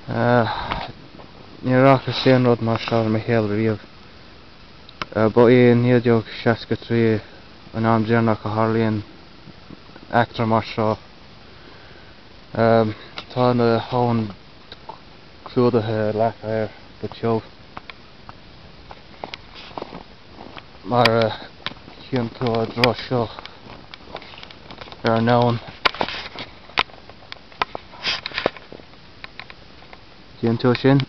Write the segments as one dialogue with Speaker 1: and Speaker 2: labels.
Speaker 1: Ní racha sé rud mar se me héal riamh. Ba é níideog 63 an am déarnach a Harlíonn eachtar mar seo. Tá na hán clúdathe leach air go teomh. Mar chéan tú a dro seo ar nán. Chéan tú sin.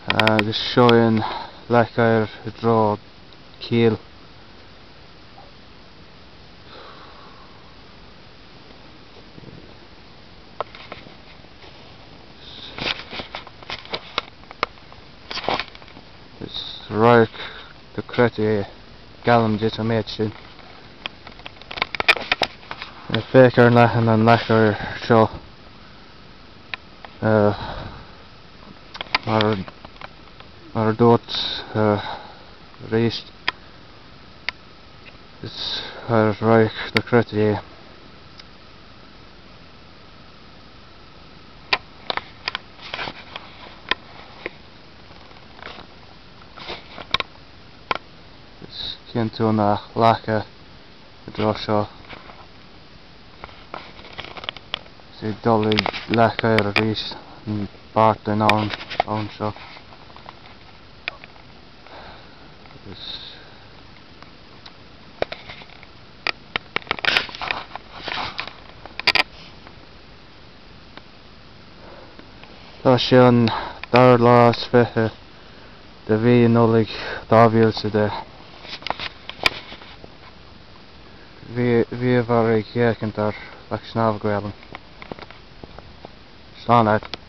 Speaker 1: Agus seoin leach air dro cíal. Roic de crete galam dit a méid sin. Fécar lechan an lechar seo mar dót réist is roic de crete. Cén tú na lecha a dro seo. Sé dolig lecha ar a rís an bart an ann seo. Tá sé an dar lás fithe de bhí nolig dábhíolte de. Bhí bhar ag chéacant ar leach snámh Gaeilge. Slán out.